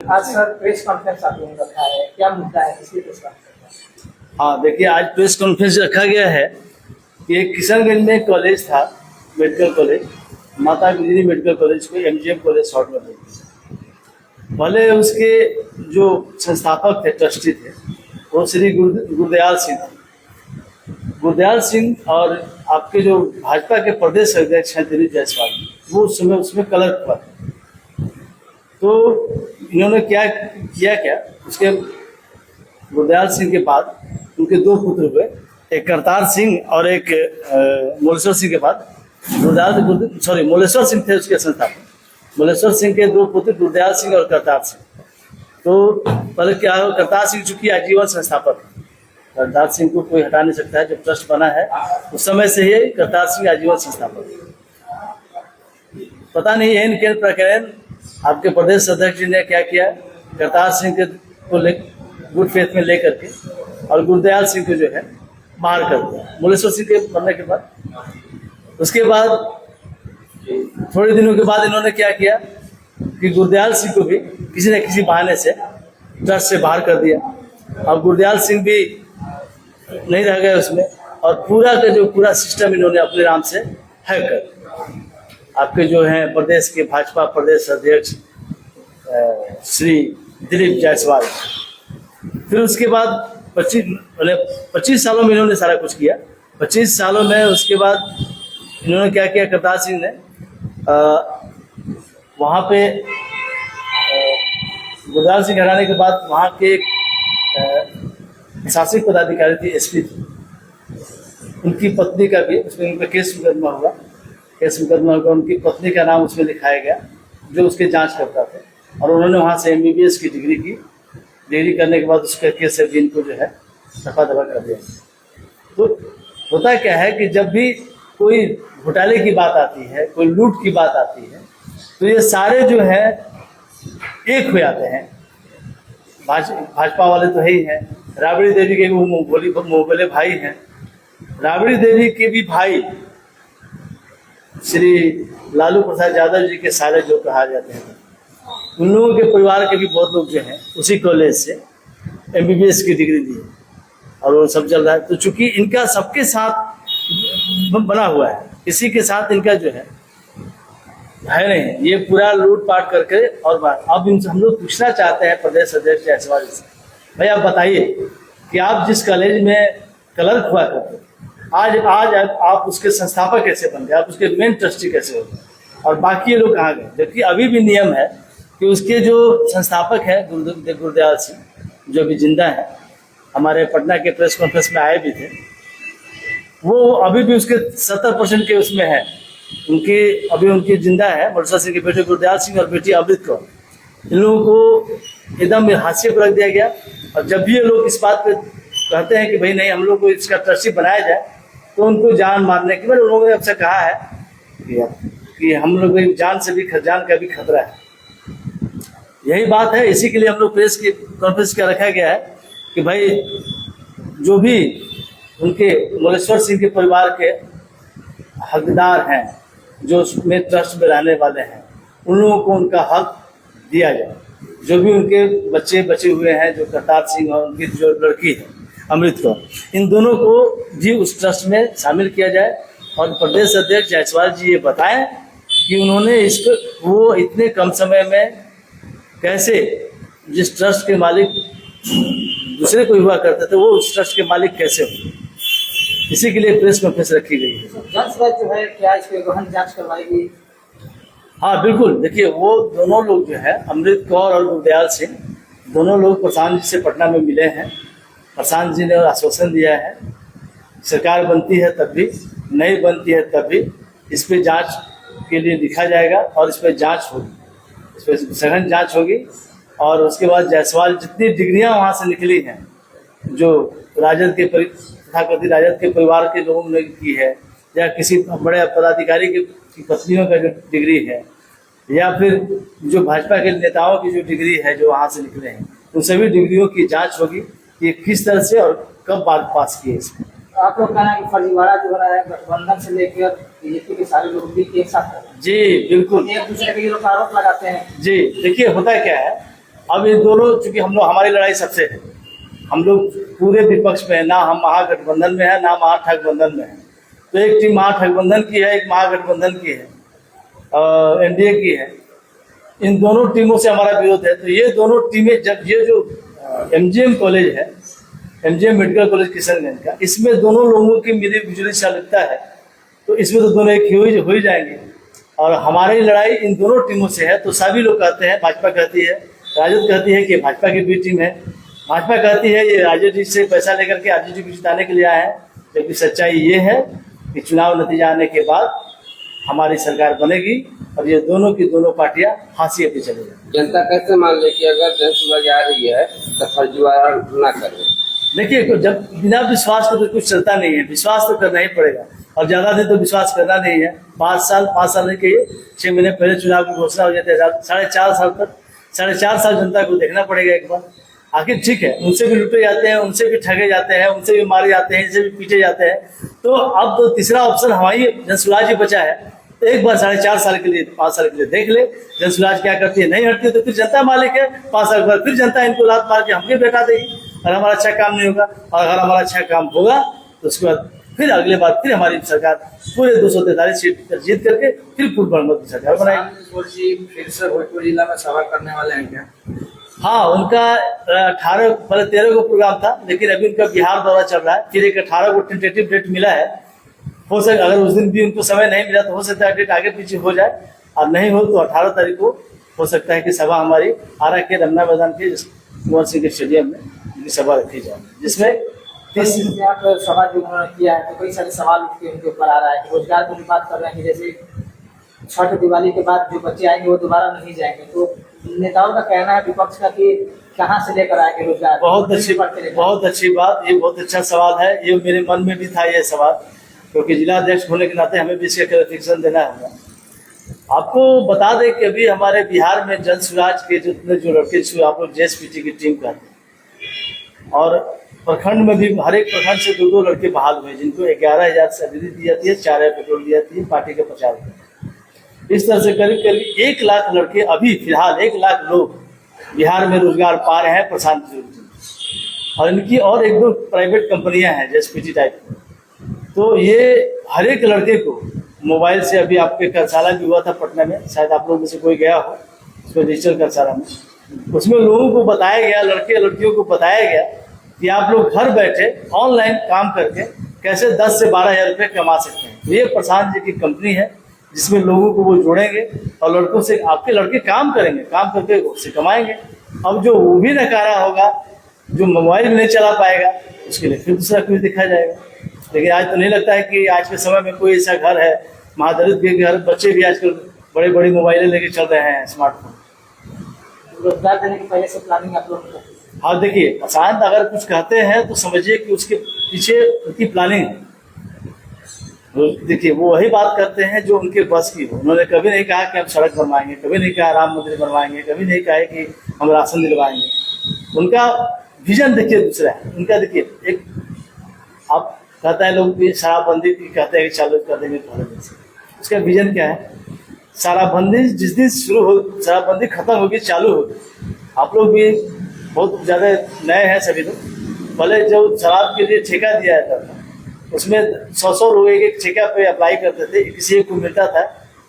आज sir press conference आप लोगों ने रखा है, क्या मुद्दा है, किसकी प्रेस कॉन्फ्रेंस? हाँ देखिए, आज प्रेस कॉन्फ्रेंस रखा गया है कि एक किशनगंज में एक कॉलेज था, मेडिकल कॉलेज, माता गुजरी मेडिकल कॉलेज को एमजीएम कॉलेज शॉर्ट में बोलते हैं। पहले उसके जो संस्थापक थे, ट्रस्टी थे, वो श्री गुरदयाल सिंह थे। गुरदयाल सिंह और आपके जो भाजपा के प्रदेश अध्यक्ष हैं दिलीप जायसवाल, वो उस समय उसमें क्लर्क हुआ। तो इन्होंने क्या उसके गुरदयाल सिंह के बाद उनके दो पुत्र हुए, एक करतार सिंह और एक मोलेश्वर सिंह के बाद मोलेश्वर सिंह थे उसके संस्थापक। मोलेश्वर सिंह के दो पुत्र गुरदयाल सिंह और करतार सिंह। तो पहले क्या हो, करतार सिंह चूंकि आजीवन संस्थापक है, करतार सिंह को कोई हटा नहीं सकता है। जब ट्रस्ट बना है उस समय से ही करतार सिंह आजीवन संस्थापक है। पता नहीं एन के प्रकरण आपके प्रदेश अध्यक्ष जी ने क्या किया, करतार सिंह के को गुड फेथ में लेकर के और गुरदयाल सिंह को जो है बाहर कर दिया मोलेश्वर सिंह के मरने के बाद। उसके बाद थोड़े दिनों के बाद इन्होंने क्या किया कि गुरदयाल सिंह को भी किसी न किसी बहाने से ट्रस्ट से बाहर कर दिया और गुरदयाल सिंह भी नहीं रह गए उसमें, और पूरा का जो पूरा सिस्टम इन्होंने अपने नाम से हैक कर दिया। आपके जो हैं प्रदेश के भाजपा प्रदेश अध्यक्ष श्री दिलीप जायसवाल, फिर उसके बाद 25 सालों में इन्होंने सारा कुछ किया। 25 सालों में उसके बाद इन्होंने क्या किया, करतार सिंह ने वहाँ पे गुरदयाल सिंह हटाने के बाद वहाँ के शासक पदाधिकारी थी, एसपी थी, उनकी पत्नी का भी उसमें उनका केस मुकदमा हुआ। उनकी पत्नी का नाम उसमें लिखाया गया जो उसके जांच करता थे, और उन्होंने वहाँ से MBBS की डिग्री की। डिग्री करने के बाद उसके केस से इनको जो है दफा कर दिया। तो होता क्या है कि जब भी कोई घोटाले की बात आती है, कोई लूट की बात आती है, तो ये सारे जो है एक हो जाते हैं। भाजपा वाले तो है ही हैं, राबड़ी देवी के वो मोहबले भाई हैं। राबड़ी देवी के भी भाई श्री लालू प्रसाद यादव जी के साले जो कहा जाते हैं, उन लोगों के परिवार के भी बहुत लोग जो हैं उसी कॉलेज से MBBS की डिग्री दी और वो सब चल रहा है। तो चूंकि इनका सबके साथ बना हुआ है, किसी के साथ इनका जो है नहीं, ये पूरा लूट पाट करके। और अब इनसे हम लोग पूछना चाहते हैं प्रदेश अध्यक्ष जायसवाल से, भाई आप बताइए कि आप जिस कॉलेज में क्लर्क हुआ करते, आज आप उसके संस्थापक कैसे बन गए, आप उसके मेन ट्रस्टी कैसे हो गए, और बाकी ये लोग कहाँ गए? जबकि अभी भी नियम है कि उसके जो संस्थापक हैं गुरदयाल सिंह जो भी जिंदा है, हमारे पटना के प्रेस कॉन्फ्रेंस में आए भी थे, वो अभी भी उसके 70% के उसमें है। उनकी जिंदा है मोलेश्वर सिंह के बेटे गुरदयाल सिंह और बेटी अमृत कौर। इन लोगों को एकदम हाशिए पर रख दिया गया। और जब भी ये लोग इस बात पे कहते हैं कि भाई नहीं, हम लोग को इसका ट्रस्टी बनाया जाए, तो उनको जान मारने की बार उन्होंने आपसे कहा है कि हम लोग जान का भी खतरा है। यही बात है, इसी के लिए हम लोग प्रेस की कॉन्फ्रेंस का रखा गया है कि भाई जो भी उनके मोलेश्वर सिंह के परिवार के हकदार हैं, जो उसमें ट्रस्ट में रहने वाले हैं, उन लोगों को उनका हक दिया जाए। जो भी उनके बच्चे बचे हुए हैं, जो करतार सिंह और उनकी जो लड़की है अमृत कौर, इन दोनों को भी उस ट्रस्ट में शामिल किया जाए। और प्रदेश अध्यक्ष जायसवाल जी ये बताएं कि उन्होंने इसको वो इतने कम समय में कैसे, जिस ट्रस्ट के मालिक दूसरे कोई हुआ करते थे, वो उस ट्रस्ट के मालिक कैसे हुए, इसी के लिए प्रेस कॉन्फ्रेंस रखी गई है। जांच जो है क्या इस पे गहन जांच करवाएगी? हाँ बिल्कुल, देखिए वो दोनों लोग जो है अमृत कौर और गुरदयाल सिंह, दोनों लोग प्रशांत जी से पटना में मिले हैं। प्रशांत जी ने आश्वासन दिया है सरकार बनती है तब भी, नहीं बनती है तब भी इस पर जांच के लिए लिखा जाएगा और इस पर जांच होगी, इस पर सघन जांच होगी। और उसके बाद जायसवाल जितनी डिग्रियां वहाँ से निकली हैं, जो राजद के परिवार के लोगों ने की है, या किसी बड़े पदाधिकारी की पत्नियों का जो डिग्री है, या फिर जो भाजपा के नेताओं की जो डिग्री है जो वहाँ से निकले हैं, उन सभी डिग्रियों की जांच होगी कि किस तरह से और कब बात पास किए इसमें। आप लोग कहना है कि फर्जीवाड़ा जो हो रहा है गठबंधन से लेकर बीजेपी के सारे लोग भी एक साथ, जी बिल्कुल, एक दूसरे पे ये लोग आरोप लगाते हैं। जी देखिए होता क्या है, अब ये दोनों, चूंकि हम लोग, हमारी लड़ाई सबसे है, हम लोग पूरे विपक्ष में हैं, ना हम महागठबंधन में है ना महागठबंधन में है। तो एक टीम महागठबंधन की है, एक महागठबंधन की है, एनडीए की है। इन दोनों टीमों से हमारा विरोध है। तो ये दोनों टीमें, जब ये जो एमजीएम कॉलेज है, एमजीएम मेडिकल कॉलेज किशनगंज का, इसमें दोनों लोगों की मिली जुली शामिलता है, तो इसमें तो दोनों एक हो ही जाएंगे। और हमारी लड़ाई इन दोनों टीमों से है। तो सभी लोग कहते हैं, भाजपा कहती है, राजद कहती है कि भाजपा की भी टीम है, भाजपा कहती है ये आरजेडी से पैसा लेकर के आरजेडी को जिताने के लिए आए हैं। जबकि सच्चाई ये है कि चुनाव नतीजा आने के बाद हमारी सरकार बनेगी और ये दोनों की दोनों पार्टियां फांसी पे चले जाएंगी। जनता कैसे मान ले कि अगर जनसुराज आ रही है तो फर्जीवाड़ा ना करें? देखिए, जब बिना विश्वास के तो कुछ चलता नहीं है, विश्वास तो करना ही पड़ेगा। और ज्यादा दिन तो विश्वास करना नहीं है। 5 साल नहीं कहिए, 6 महीने पहले चुनाव की घोषणा हो जाती है, 4.5 साल तक, 4.5 साल जनता को देखना पड़ेगा एक बार। आखिर ठीक है, उनसे भी लुटे जाते हैं, उनसे भी ठगे जाते हैं, उनसे भी मारे जाते हैं, इनसे भी पीटे जाते हैं। तो अब तो तीसरा ऑप्शन हमारी जनसुराज ही बचा है। तो एक बार 4.5 साल के लिए, 5 साल के लिए देख ले जनसुराज क्या करती है। नहीं हटती है तो फिर जनता मालिक है। 5 साल के बाद फिर जनता इनको लात मार के हमके बैठा देगी और हमारा अच्छा काम नहीं होगा। और अगर हमारा अच्छा काम होगा तो उसके बाद फिर अगले बार फिर हमारी सरकार पूरे 243 सीट जीत करके फिर पूर्ण बहुमत की सरकार बनाएगी। फिर से भोजपुर जिला में सभा करने वाले हैं क्या? हाँ, उनका 13 को प्रोग्राम था, लेकिन अभी उनका बिहार दौरा चल रहा है। फिर एक 18 को टेंटेटिव डेट मिला है। हो सकता अगर उस दिन भी उनको समय नहीं मिला तो हो सकता है डेट आगे पीछे हो जाए, और नहीं हो तो 18 तारीख को हो सकता है कि सभा हमारी आरा के रमना मैदान के कुंवर सिंह के स्टेडियम में उनकी सभा रखी जाए, जिसमें आप सभा जो उन्होंने किया है तो कई सारे सवाल उठ के उनके ऊपर आ रहा है कि रोजगार की बात कर रहे हैं कि जैसे छठ दिवाली के बाद जो बच्चे आएंगे वो दोबारा नहीं जाएंगे। तो नेताओं का कहना है विपक्ष का कि कहाँ से लेकर आएंगे रोजगार? बहुत अच्छी बात, ये बहुत अच्छा सवाल है। ये मेरे मन में भी था ये सवाल, क्योंकि जिला अध्यक्ष होने के नाते हमें भी इसका क्लैरिफिकेशन देना होगा। आपको बता दें कि अभी हमारे बिहार में जनसुराज के जितने जो लड़के, आप लोग जेएसपीटी की टीम करते हैं, और प्रखंड में भी हर एक प्रखंड से 2 लड़के बहाल हुए, जिनको 11,000 सैलरी दी जाती है, 4 पेट्रोल दी जाती है पार्टी के प्रचार में। इस तरह से करीब 1 लाख लड़के, अभी फिलहाल 1 लाख लोग बिहार में रोजगार पा रहे हैं प्रशांत योजना, और इनकी और 1-2 प्राइवेट कंपनियां हैं जेएसपीटी टाइप की। तो ये हर एक लड़के को मोबाइल से, अभी आपके कार्यशाला भी हुआ था पटना में, शायद आप लोग में से कोई गया हो उसमें, डिजिटल कार्यशाला में, उसमें लोगों को बताया गया, लड़के लड़कियों को बताया गया कि आप लोग घर बैठे ऑनलाइन काम करके कैसे 10 से 12,000 रुपये कमा सकते हैं। तो ये प्रशांत जी की कंपनी है जिसमें लोगों को वो जोड़ेंगे और लड़कों से, आपके लड़के काम करेंगे, काम करके उससे कमाएंगे। अब जो वो भी नकारा होगा, जो मोबाइल में नहीं चला पाएगा, उसके लिए फिर दूसरा कुछ देखा जाएगा। लेकिन आज तो नहीं लगता है कि आज के समय में कोई ऐसा घर है, महादलित के घर बच्चे भी आजकल बड़े बड़ी मोबाइलें लेके चल रहे हैं, स्मार्टफोन। रोजगार देने की पहले से प्लानिंग आप लोग? हाँ, देखिए, प्रशांत अगर कुछ कहते हैं तो समझिए कि उसके पीछे उनकी प्लानिंग है। देखिए, वो वही बात करते हैं जो उनके बस की हो। उन्होंने कभी नहीं कहा कि हम सड़क बनवाएंगे, कभी नहीं कहा राम मंदिर बनवाएंगे, कभी नहीं कहा कि हम राशन दिलवाएंगे। उनका विजन देखिए दूसरा है। उनका देखिए, एक आप कहता है लोग कि शराबबंदी की कहते हैं कि चालू कर देंगे थोड़े दिन से। उसका विजन क्या है? शराबबंदी जिस दिन शुरू हो, शराबबंदी खत्म होगी, चालू होगी। आप लोग भी बहुत ज़्यादा नए हैं सभी लोग। पहले जो शराब के लिए ठेका दिया जाता था, उसमें 100 लोग एक ठेका पे अप्लाई करते थे, किसी एक को मिलता था,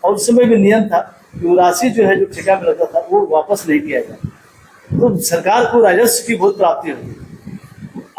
और उस समय भी नियम था कि वो राशि जो है जो ठेका में लगता था वो वापस नहीं किया जाए। तो सरकार को राजस्व की बहुत प्राप्ति होती है।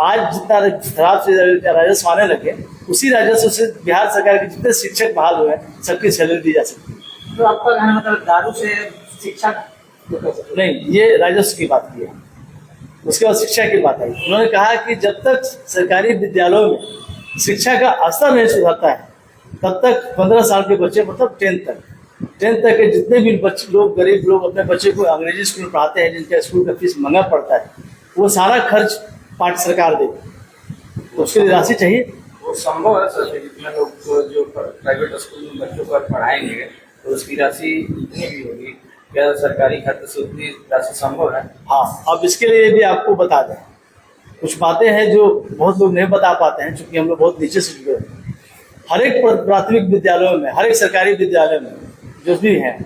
आज जितना शराब से राजस्व आने लगे, उसी राजस्व से बिहार सरकार के जितने शिक्षक बहाल हुए हैं सबकी सैलरी दी जा सकती है। तो आपका कहना मतलब दारू से शिक्षा नहीं, ये राजस्व की बात की है। उसके बाद शिक्षा की बात आई। उन्होंने कहा कि जब तक सरकारी विद्यालयों में शिक्षा का स्तर नहीं सुधरता है तब तक 15 साल के बच्चे, मतलब 10th तक के जितने भी बच्चे लोग, गरीब लोग अपने बच्चे को अंग्रेजी स्कूल में पढ़ाते हैं, जिनका स्कूल का फीस महंगा पड़ता है, वो सारा खर्च पार्टी सरकार देगी। तो उसके लिए राशि चाहिए। वो संभव है सर कि जितने लोग जो प्राइवेट स्कूल में बच्चों को पढ़ाएंगे तो उसकी राशि जितनी भी होगी, क्या सरकारी खाते से उतनी राशि संभव है? हाँ, अब इसके लिए भी आपको बता दें, कुछ बातें हैं जो बहुत लोग नहीं बता पाते हैं, क्योंकि हम लोग बहुत नीचे से जुड़े हैं। हर एक प्राथमिक विद्यालयों में, हर एक सरकारी विद्यालय में जो भी हैं,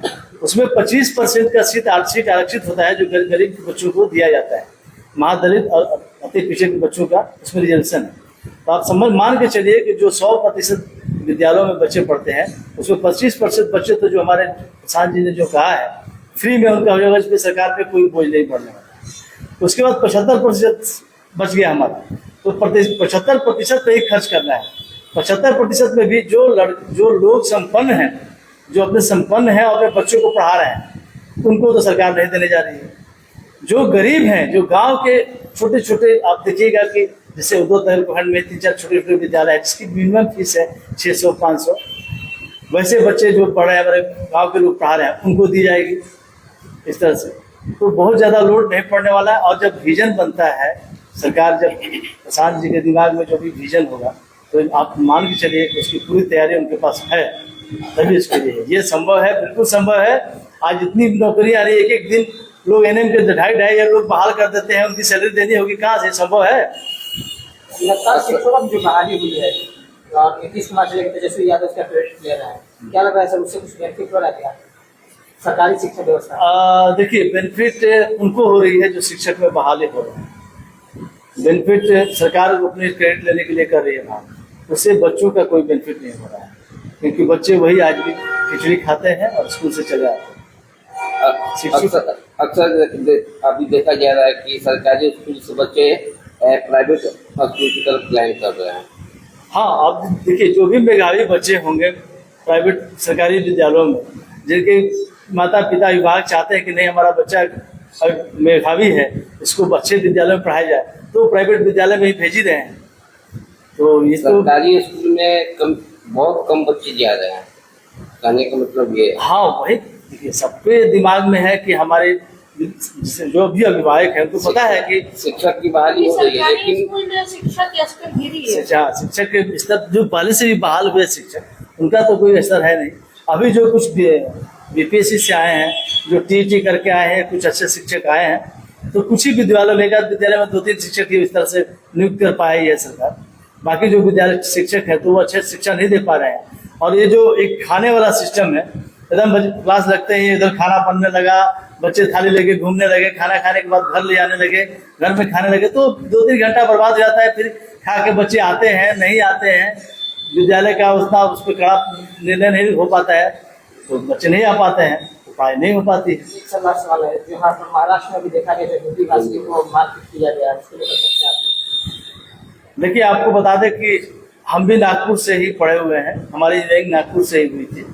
उसमें 25% का सीट आरक्षित होता है, जो गरीब के बच्चों को दिया जाता है। महादलित और अति पिछड़े के बच्चों का उसमें रिजर्वेशन है। तो आप समझ मान के चलिए कि जो 100% विद्यालयों में बच्चे पढ़ते हैं, उसमें 25% बच्चे तो जो हमारे किसान जी ने जो कहा है फ्री में उनका हो जाएगा, इस पर सरकार पे कोई बोझ नहीं पड़ने वाला। उसके बाद 75% बच गया हमारा, तो 75% पे ही खर्च करना है। 75% में भी जो लोग संपन्न हैं, जो अपने संपन्न हैं और अपने बच्चों को पढ़ा रहे हैं, उनको तो सरकार नहीं देने जा रही है। जो गरीब हैं, जो गांव के छोटे छोटे, आप देखिएगा कि जैसे उद्धव तहसील प्रखंड में 3-4 छोटे छोटे विद्यालय है जिसकी मिनिमम फीस है 600-500, वैसे बच्चे जो पढ़ रहे हैं, हमारे गाँव के लोग पढ़ा रहे हैं, उनको दी जाएगी इस तरह से। तो बहुत ज़्यादा लोड नहीं पड़ने वाला है। और जब विजन बनता है, सरकार जब प्रशांत जी के दिमाग में जो भी विजन होगा, तो आप मान के चलिए कि उसकी पूरी तैयारी उनके पास है, तभी इसके लिए ये संभव है, बिल्कुल संभव है। आज इतनी नौकरी आ रही है, एक एक दिन लोग एनएम के 2.5 लोग बहाल कर देते हैं, उनकी सैलरी देनी होगी कहाँ से, संभव है? लगातार शिक्षकों की जो बहाली हुई है और नीतीश कुमार से लेकर तेजस्वी यादव इसका क्रेडिट ले रहा है, क्या लग रहा है सर, उससे कुछ बेनिफिट हो रहा है क्या सरकारी शिक्षा व्यवस्था? देखिए, बेनिफिट उनको हो रही है जो शिक्षक में बहाली हो रहे हैं। बेनिफिट सरकार अपने क्रेडिट लेने के लिए कर रही है वहाँ, उससे बच्चों का कोई बेनिफिट नहीं हो रहा है, क्योंकि बच्चे वही आज भी खिचड़ी खाते हैं और स्कूल से चले आते हैं। अक्सर अभी देखा जा रहा है कि सरकारी स्कूल से बच्चे प्राइवेट स्कूल की तरफ प्लान कर रहे हैं। हाँ, अब देखिए, जो भी मेधावी बच्चे होंगे प्राइवेट सरकारी विद्यालयों में, जिनके माता पिता विभाग चाहते हैं कि नहीं हमारा बच्चा मेधावी है, इसको अच्छे विद्यालय में पढ़ाया जाए, तो प्राइवेट विद्यालय में ही भेज ही रहे हैं। तो ये सरकारी स्कूल में बहुत कम बच्चे जा रहे हैं, कहने का मतलब ये। हाँ, वही देखिए, सबके दिमाग में है कि हमारे जो भी अभिभावक हैं उनको पता है कि शिक्षक की बहाली हो रही है, लेकिन शिक्षक के स्तर गिरी है। शिक्षक के स्तर जो पहले से भी बहाल हुए शिक्षक, उनका तो कोई असर है नहीं। अभी जो कुछ बीपीएससी से आए हैं, जो टीटी करके आए हैं, कुछ अच्छे शिक्षक आए हैं, तो कुछ ही विद्यालय में 2-3 शिक्षक की इस तरह से नियुक्त कर पाई है सरकार। बाकी जो विद्यालय शिक्षक है तो वो अच्छे शिक्षा नहीं दे पा रहे हैं। और ये जो एक खाने वाला सिस्टम है, एकदम क्लास लगते ही इधर खाना बनने लगा, बच्चे थाली लेके घूमने लगे, खाना खाने के बाद घर ले जाने लगे, घर में खाने लगे, तो 2-3 घंटा बर्बाद हो जाता है। फिर खा के बच्चे आते हैं, नहीं आते हैं, विद्यालय का उतना उस पर कड़ा निर्णय नहीं हो पाता है, तो बच्चे नहीं आ पाते हैं, तो पढ़ाई नहीं हो पाती। एक सवाल है, जो यहाँ पर महाराष्ट्र में भी देखा गया हिंदी भाषी को मारपीट किया गया, उसके लिए सकते हैं आप? देखिए, आपको बता दें कि हम भी नागपुर से ही पढ़े हुए हैं, हमारी इंजीनियरिंग नागपुर से ही हुई थी,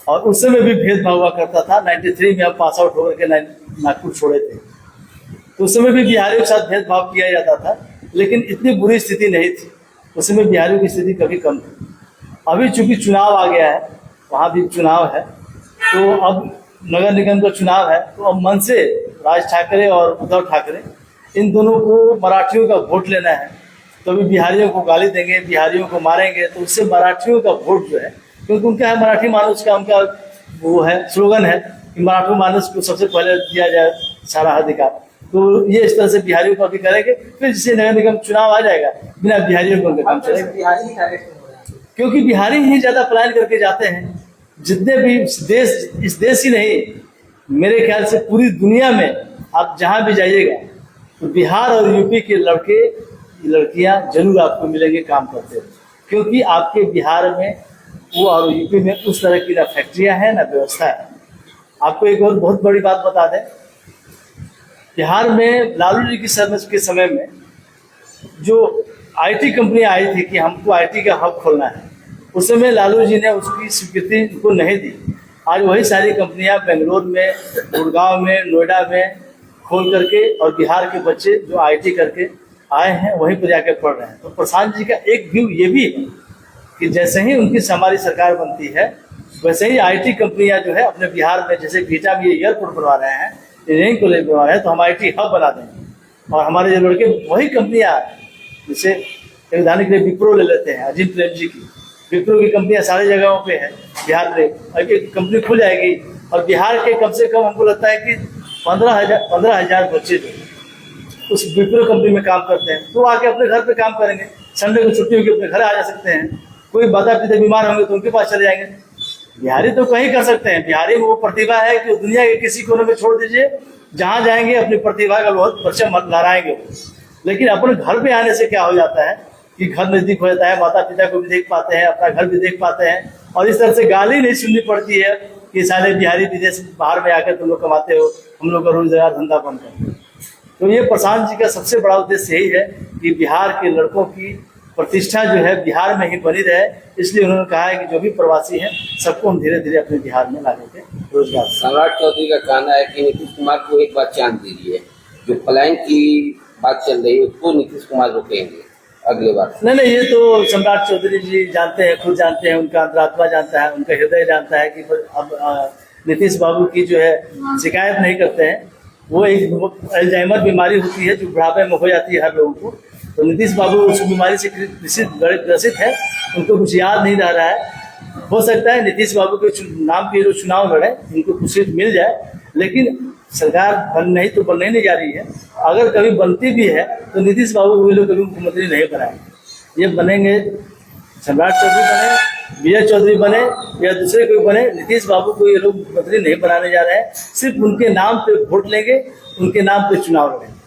और उस समय भी भेदभाव हुआ करता था। 93 में हम पास आउट होकर के नागपुर छोड़े थे, तो उस समय भी बिहारियों के साथ भेदभाव किया जाता था, लेकिन इतनी बुरी स्थिति नहीं थी। उस समय बिहारियों की स्थिति कभी कम थी। अभी चूंकि चुनाव आ गया है, वहाँ भी चुनाव है, तो अब नगर निगम का चुनाव है, तो अब मन से राज ठाकरे और उद्धव ठाकरे इन दोनों को मराठियों का वोट लेना है। तो अभी बिहारियों को गाली देंगे, बिहारियों को मारेंगे, तो उससे मराठियों का वोट जो है, क्योंकि उनका है मराठी मानुष का, उनका वो है स्लोगन है कि मराठी मानुष को सबसे पहले दिया जाए सारा अधिकार। तो ये इस तरह से बिहारियों को भी करेंगे, फिर जिससे नगर निगम चुनाव आ जाएगा, बिना बिहारियों को उनका काम चलेगा। बिहारी ही टारगेट हो रहा है, क्योंकि बिहारी ही ज़्यादा पलायन करके जाते हैं। जितने भी इस देश ही नहीं, मेरे ख्याल से पूरी दुनिया में आप जहाँ भी जाइएगा, तो बिहार और यूपी के लड़के लड़कियाँ जरूर आपको मिलेंगे काम करते हुए, क्योंकि आपके बिहार में वो और यूपी में उस तरह की ना फैक्ट्रियाँ हैं ना व्यवस्था है। आपको एक और बहुत बड़ी बात बता दें, बिहार में लालू जी के समय में जो आईटी कंपनी आई थी कि हमको आईटी का हब खोलना है, उस समय लालू जी ने उसकी स्वीकृति को नहीं दी। आज वही सारी कंपनियां बेंगलोर में, गुड़गांव में, नोएडा में खोल करके, और बिहार के बच्चे जो आईटी करके आए हैं वहीं पर जाकर पढ़ रहे हैं। तो प्रशांत जी का एक व्यू ये भी है कि जैसे ही उनकी हमारी सरकार बनती है, वैसे ही आईटी कंपनियां जो है अपने बिहार में, जैसे गीटा में एयरपोर्ट बनवा रहे हैं, इंजीनियरिंग कॉलेज बनवा रहे हैं, तो हम आईटी हब बना देंगे। और हमारे जो लड़के वही कंपनियां, जैसे एक उदाहरण के लिए विप्रो ले लेते हैं, अजीत प्रेम जी की, विप्रो की कंपनियां सारी जगहों पे है बिहार में। अब एक कंपनी खुल जाएगी और बिहार के कम से कम हमको लगता है कि 15,000 बच्चे जो उस विप्रो कंपनी में काम करते हैं, तो आके अपने घर पे काम करेंगे। संडे को छुट्टी होगी, अपने घर आ जा सकते हैं। कोई माता पिता बीमार होंगे तो उनके पास चले जाएंगे। बिहारी तो कहीं कर सकते हैं, बिहारी में वो प्रतिभा है कि दुनिया के किसी कोने में छोड़ दीजिए, जहाँ जाएंगे अपनी प्रतिभा का बहुत परचम लहराएंगे वो। लेकिन अपने घर पे आने से क्या हो जाता है कि घर नजदीक हो जाता है, माता पिता को भी देख पाते हैं, अपना घर भी देख पाते हैं, और इस तरह से गाली नहीं सुननी पड़ती है कि साले बिहारी विदेश बाहर में आकर तुम लोग कमाते हो, हम लोग का रोजगार धंधा बंद कर। तो ये प्रशांत जी का सबसे बड़ा उद्देश्य यही है कि बिहार के लड़कों की प्रतिष्ठा जो है बिहार में ही बनी रहे, इसलिए उन्होंने कहा है कि जो भी प्रवासी हैं सबको हम धीरे धीरे अपने बिहार में ला करके रोजगार। सम्राट चौधरी का कहना है कि नीतीश कुमार को एक बार चांस दीजिए, जो पलायन की बात चल रही है उसको नीतीश कुमार रोकेंगे अगले बार। नहीं, ये तो सम्राट चौधरी जी जानते हैं, खुद जानते हैं, उनका अंतरात्मा जानता है, उनका हृदय जानता है कि अब नीतीश बाबू की जो है शिकायत नहीं करते हैं। वो एक अल्जाइमर बीमारी होती है जो बुढ़ापे में हो जाती है हर लोगों को, तो नीतीश बाबू उस बीमारी से ग्रसित है, उनको कुछ याद नहीं रह रहा है। हो सकता है नीतीश बाबू के नाम के जो चुनाव लड़े उनको कुछ सीट मिल जाए, लेकिन सरकार नहीं तो बनने नहीं जा रही है। अगर कभी बनती भी है तो नीतीश बाबू को लोग कभी मुख्यमंत्री नहीं बनाएंगे। ये बनेंगे, सम्राट चौधरी बने, विजय चौधरी बने या दूसरे कोई बने, नीतीश बाबू को ये लोग मुख्यमंत्री नहीं बनाने जा रहे हैं। सिर्फ उनके नाम पे वोट लेंगे, उनके नाम पे चुनाव लड़ेंगे।